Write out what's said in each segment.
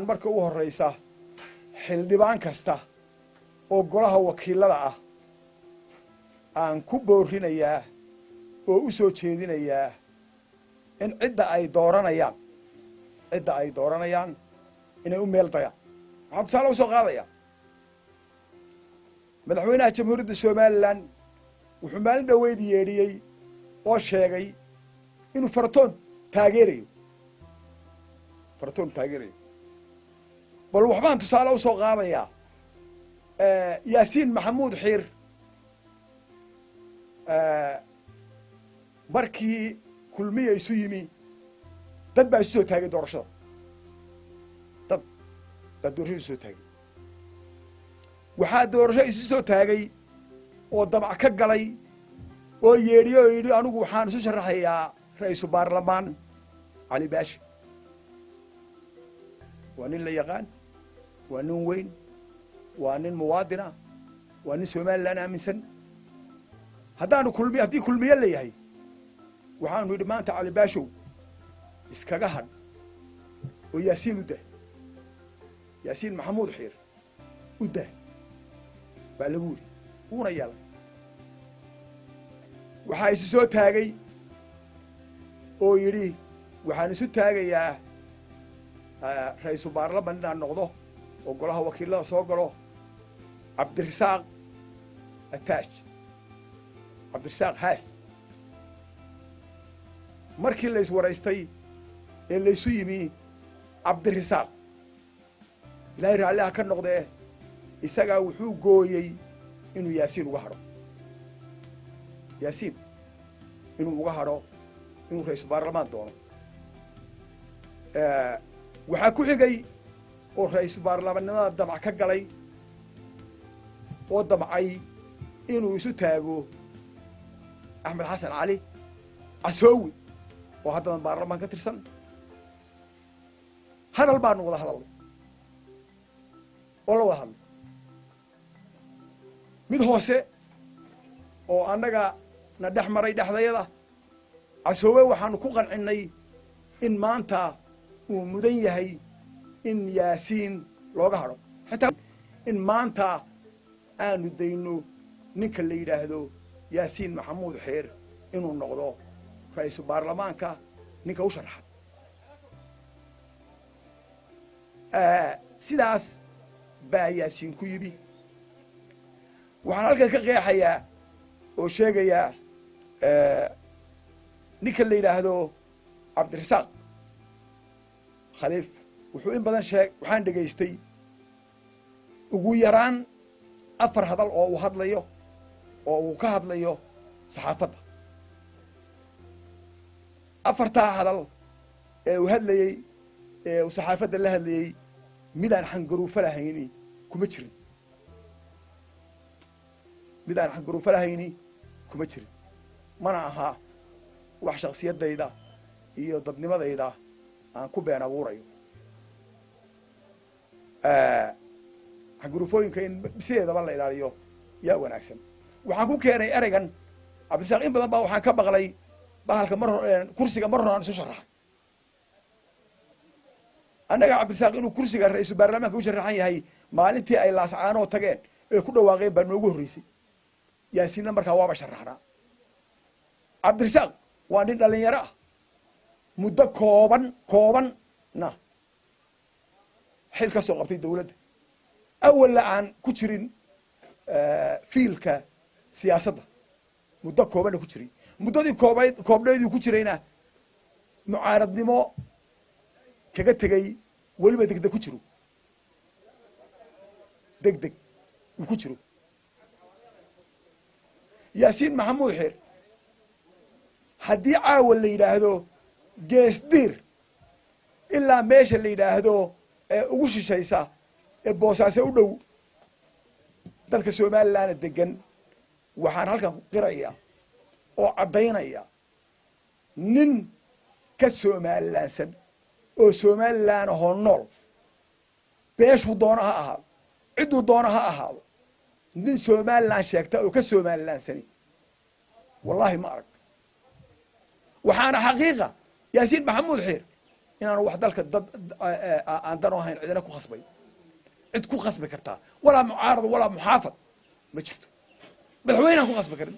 marka ugu horraysa xildhibaan kasta oo golaha wakiilada ah aan ku boorinayaa oo u soo jeedinayaa in cidda ay dooranayaan inay u meel dayaan. waxaan tusaale u soo qaadayaa madaxweynaha jamhuuriyadda somalilan wuxuu maalin dhoweyd yeedhiyey oo sheegay inuu faratoon taageerayo bal waxbaan tusaale u soo qaadayaa yaasiin maxamuud xiir markii kulmiya isu yimi dad baa isu soo taagay doorashada dad baa doorashada isu soo taagay waxaa doorasho isu soo taagay oo damac ka galay oo yeedhiyo oo yidhi anigu waxaan isu sharaxayaa ra-iisul baarlamaan cali baashi waa nin la yaqaan waa nin weyn waa nin muwaadina waa nin somalilan aaminsan haddii kulmiye la yahay waxaanu yidhi maanta cali baashow iskaga hadh oo yaasiin u dah yaasiin maxamuud xiir u dah baa lagu yidhi wuuna yeelay waxaa isu soo taagay oo yidhi waxaan isu taagayaa ra-iisul baarlaman inaan noqdo oo golaha wakiilada soo galo cabdirasaaq haas markii la iswaraystay ee laysu yimi cabdirasaaq ilaahay raalliha ka noqdee isagaa wuxuu gooyey inuu yaasiin uga hadho inuu ra-iisul baarlamaan doono waxaa ku xigay oo ra-iisul baarlamaannimada damac ka galay oo damcay inuu isu taago axmed xasan cali casoowi oo haddadan baarlamaan ka tirsan hadal baanu wada hadalnay oo la wada hadlay mid hoose oo annaga na dhex maray dhexdayada casoowe waxaanu ku qancinnay in maanta uu mudan yahay in yaasiin looga hadho xitaa in maanta aanu dayno ninka la yidhaahdo yaasiin maxamuud xiir inuu noqdo ra-iisul baarlamaanka ninka u sharaxa sidaas baa yaasiin ku yimi waxaan halkan ka qeexayaa oo sheegayaa ninka la yidhaahdo cabdirasaaq khaliif wuxuu in badan waxaan dhegaystay ugu yaraan 4 hadal oo uu hadlayo oo uu ka hadlayo saxaafadda 4taa hadal ee uu hadlayey ee uu saxaafadda la hadlayey midaan xangaruufo lahayni kuma jirin mana aha wax shaksiyadayda iyo dadnimadayda aan ku been abuurayo xangaruufooyinka in sideedaba la ilaaliyo yaa wanaagsan waxaan ku keenay ereygan cabdirasaaq in badan baa waxaan ka maqlay bahalka kursiga mar hore aan isu sharaxay annaga cabdirasaaq inuu kursiga ra-iisul baarlamaanka u sharaxan yahay maalintii ay laascaanoo tageen ee ku dhawaaqeen baa noogu horreysay yaasiinna markaa waaba sharaxnaa cabdirasaaq waa nin dhalinyaro ah muddo koobanna xil ka soo qabtay dawladda awalla aan ku jirin fiilka siyaasadda muddo koobanna ku jiray muddadii koobnaydii ku jirayna mucaaradnimo kaga tegay weliba degdeg ku jiro uu ku jiro yaasiin maxamuud xiir haddii caawa la yidhaahdo geesdiir ilaa meesha la yidhaahdo ee ugu shishaysa ee boosaaso u dhow dadka somalilanna degan waxaan halkan ku qiraya oo caddaynaya nin ka somalilaansan oo somalilan ahoo nool beeshuu doona ha ahaado cidduu doona ha ahaado nin somalilan sheegta oo ka somalilaansani wallaahi ma arag waxaana xaqiiqa yaasiin maxamuud xiir inaanu wax dalka dad aan dan u ahayn cidina ku khasbay cid ku khasbi kartaa walaa mucaarad walaa muxaafad ma jirto madaxweynaan ku khasbi karin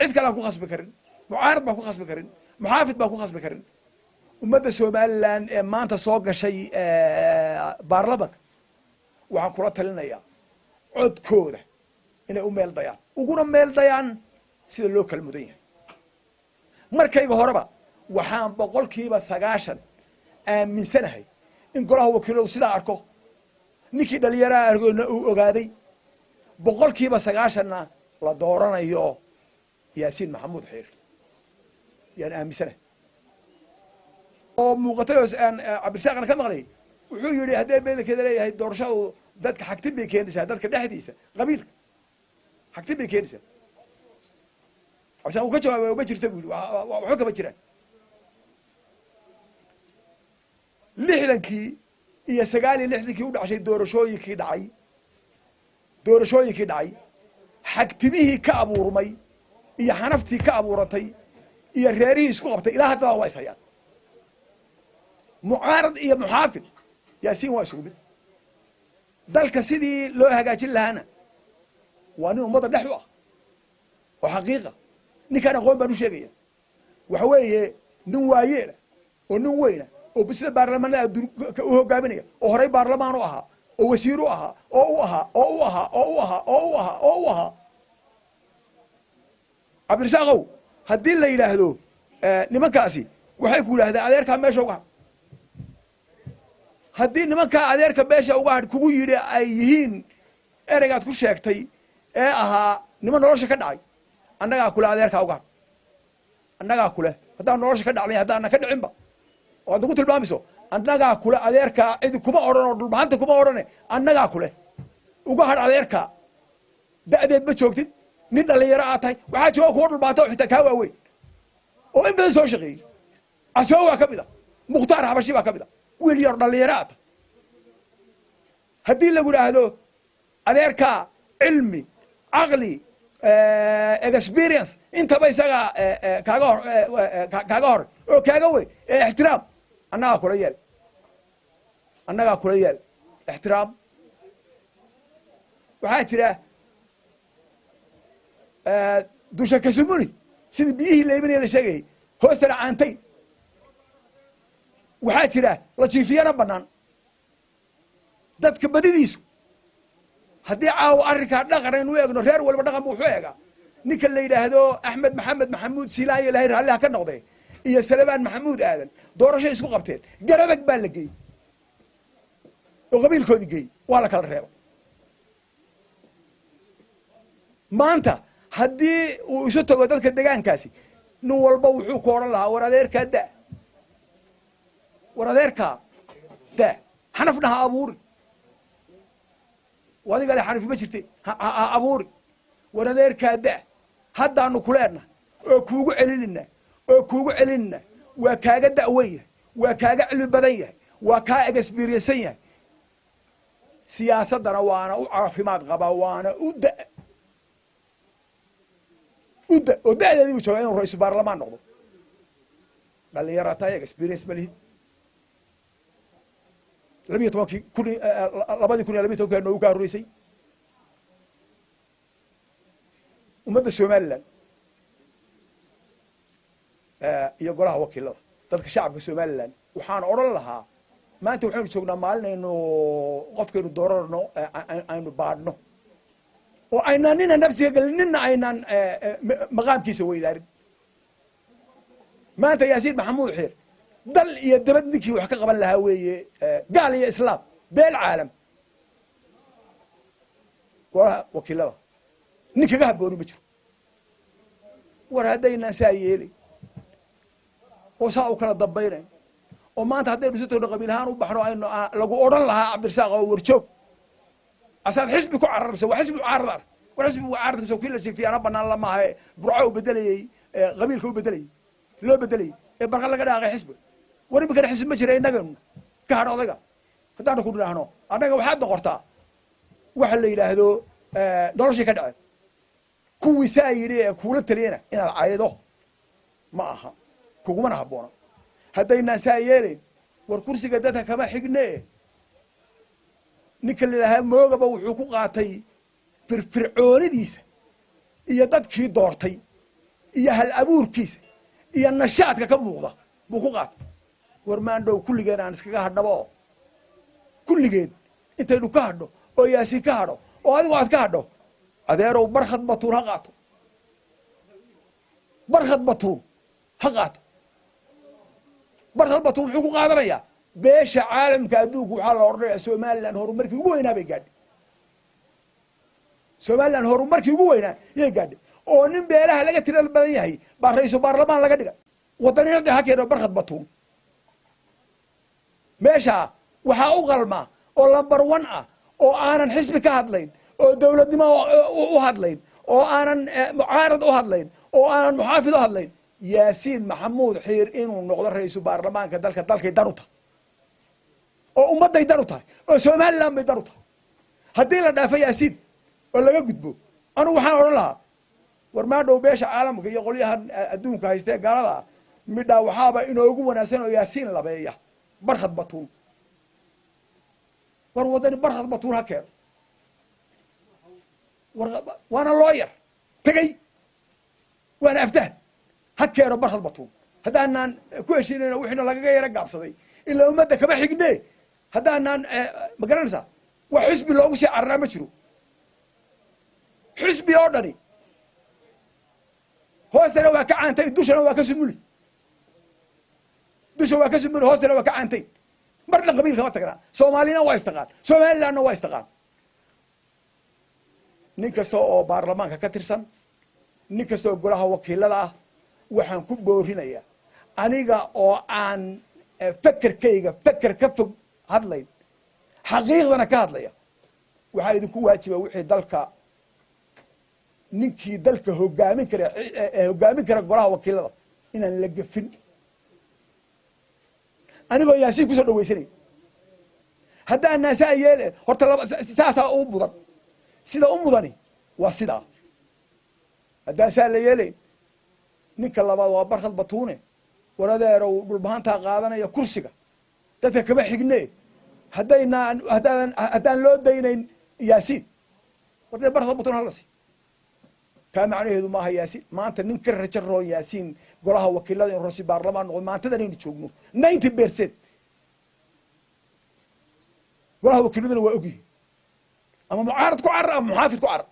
cid kale aan ku khasbi karin mucaarad baan ku khasbi karin muxaafid baan ku khasbi karin ummadda somaliland ee maanta soo gashay baarlamanka waxaan kula talinayaa codkooda inay u meel dayaan uguna meel dayaan sida loo kala mudan yahay markayga horeba waxaan 90% aaminsanahay in golaha wakiiladu sidaa arko ninkii dhalinyaraha argoona uu ogaaday 90% la dooranayo yaasiin maxamuud xiir yaan aaminsanahay oo muuqatay oo cabdirasaaqna ka maqlay wuxuu yidhi haddee beedankeeda leeyahay doorashadu dadka xagtin bay keenaysaa dadka dhexdiisa qabiilka xagtin bay keenaysaa cabdirasaaq uu ka jawaabay ma jirta buu yidhi waxba kama jiraan 60kii iyo 69kii u dhacay doorashooyinkii dhacay xagtimihii ka abuurmay iyo xanaftii ka abuurantay iyo reerihii isku qabtay ilaa haddana waa ishayaan mucaarad iyo muxaafid yaasiin waa isugu mid dalka sidii loo hagaajin lahaana waa nin ummadda dhex u ah oo xaqiiqa ninkaan aqoon baan u sheegaya waxa weeye nin waayeela oo nin weyna oo sida baarlamaanada u hogaaminaya oo horey baarlamaan u ahaa oo wasiir u ahaa oo cabdirasaaqow haddii la yidhaahdo nimankaasi waxay ku yidhahdeen adeerkaa meesha uga hadh haddii nimankaa adeerka meesha uga hadh kugu yidhi ay yihiin ereygaad ku sheegtay ee ahaa niman nolosha ka dhacay annagaa kule adeerkaa uga hadh annagaa kule haddaan nolosha ka dhacday haddaana ka dhicinba oo aad nagu tilmaamayso annagaa kule adeerkaa cidi kuma odhan oo dhulbahanta kuma odhane annagaa kule uga hadh adeerkaa da'deed ma joogtid nin dhalinyaro aad tahay waxaa jooga kuwa dhulbaanta oo xitaa kaa waaweyn oo in badan soo shaqeeyey casoo waa ka mid a mukhtaar xabashi baa ka mid a wiil yar dhalinyaro aad tahay haddii lagu idhaahdo adeerkaa cilmi caqli experience intaba isaga kaaga hor oo kaaga weyn ixtiraam annagaa kula yeel ixtiraam waxaa jira dusha kasumuni sidii biyihii leybinaya la sheegayay hoostana caantayn waxaa jira la jiifiyana banaan dadka badidiisu haddii caawa arrinkaa dhaqan aynu u eegno reer walba dhaqan bu wuxuu eegaa ninka la yidhaahdo axmed maxamed maxamuud silaayo ilahay raalliha ka noqdee iyo salebaan maxamuud aadan doorashay isku qabteen garadag baa la geeyey oo qabiilkoodii geeyey waa la kala reeba maanta haddii uu isu tago dadka degaankaasi nin walba wuxuu ku odhan lahaa war adeerkaa da xanafna ha abuuri adiga le xanifi ma jirte ha abuuri war adeerkaa da haddaanu kuleenna oo kuugu celinina waa kaaga da'wen yahay waa kaaga cilmi badan yahay waa kaa experiensan yahay siyaasaddana waana u caafimaad qabaa waana u oo da'deedii buu joogaa inuu ra-iisul baarlamaan noqdo dhalinyaro tahay experience ma lihid 2012 noogu kaa horreysay ummadda somaliland iyo golaha wakiilada dadka shacabka somaliland waxaan odhan lahaa maanta waxaynu joognaa maalin aynu qofkaynu doorano aynu baadhno oo aynaan nina nafsiga gelin nina aynaan maqaamkiisa weydaarin maanta yaasiin maxamuud xiir dal iyo dabad ninkii wax ka qaban lahaa weeye gaal iyo islaam beel caalam golaha wakiilada nin kaga habbooni ma jiro war haddaynaan saa yeelay oo saa u kala dambaynayn oo maanta haddaynu si toona qabiil ahaan u baxno aynu lagu odhan lahaa cabdirasaaq oo warjoog asaad xisbi ku cararaysa waa xisbi mucaarad ah war xisbi mucaaradkiisa kii la jiifiyaana banaan lamaaha burco u bedelayey qabiilka u bedelayey loo bedelayey ee barqa laga dhaaqay xisbi war iminkana xisbi ma jira innaganu ka hadh odayga haddaanu ku nidhaahno annaga waxaad noqortaa waxa la yidhaahdo noloshii ka dhaceen kuwii saa yidhi ee kuula taliyana inaad caydo ma aha kugumana habboona haddaynaan saa yeelayn والكرسي قدتها كما حقناه نكل لها موجب وحقوق قاطي فرعون ديسه إيا دادكي دورتي إيا هالأبور كيسه إيا النشاط كم موضة بحقوقات ورمان دو كل جين عن سكها هالنبأ كل جين أنت لو كهدو أو ياسي كهدو أو هذا واحد كهدو هذا رو برخد بطون هقاطو برخد بطون هقاطو برخد بطون حقوق قادرية بيش عالم كادوك وحال الرئيس سومال لأن هو مركي وين أبي قاد سومال لأن هو مركي وين يقاد أو نبيلها لقى ترى البلدية هي برئيس البرلمان لقى دقة وطني هذا هكذا برخد بطون ماشى وحقوق الماء أو لمبر ونعة أو أنا حسب كهدلين أو دولة ما وهدلين أو أنا معارض وهدلين أو أنا محافظ وهدلين ياسين محمود حير إنه نقدر رئيس البرلمان كذلك يدرته أو أمته يدرته أو سومال لام يدرته هدي لنا في ياسين ولا يقدبوا أنا وحنا أقول لها ورما دو بيش عالم كي يقول لها الدون كهيستة قال لها مدا وحابة إنه يقوم ناسين ياسين لبيه برخد بطون ورودني برخد بطون هكذا وانا لوير تجي وانا افتهم هكذا برخد بطون هذا أن كويشين وإحنا لقى يرجع بصدي إلا ومدة كما حقناه هذا أن مقرنسا وحسبي لو وسع عرّا شنو حسبي أوردني هو سنة وكعنتين دوش أنا وكسمولي دوش وكسمولي هو سنة وكعنتين مرنا قبيل كما تقرأ سومالينا وايستقال سومالي لأنه وايستقال نكستو برلمان كترسن نكستو قولها وكيلة waxaan ku boorinayaa aniga oo aan fakir ka fog hadlayn xaqiiqdana ka hadlaya waxa idinku waajiba wixii dalka ninkii dalka hogaamin kara golaha wakiilada inaan la gafin anigoo yaasiin ku soo dhaweysanay haddaan naasaa yeele horta saasaa u mudan sida u mudani waa sidaa haddaan saa la yeelayn ninka labaad waa barkad batuune waradeero dhulbahantaa qaadanaya kursiga dadka kama xigne haddaan loo daynayn yaasiin wartee barkad batuun halasi kaa macnaheedu maaha yaasiin maanta nin ka rajo roon yaasiin golaha wakiilada in rosi baarlamaan noqo maantadan aynu joogno 90% golaha wakiiladuna waa ogyihin ama mucaarad ku carar ama muxaafid ku carar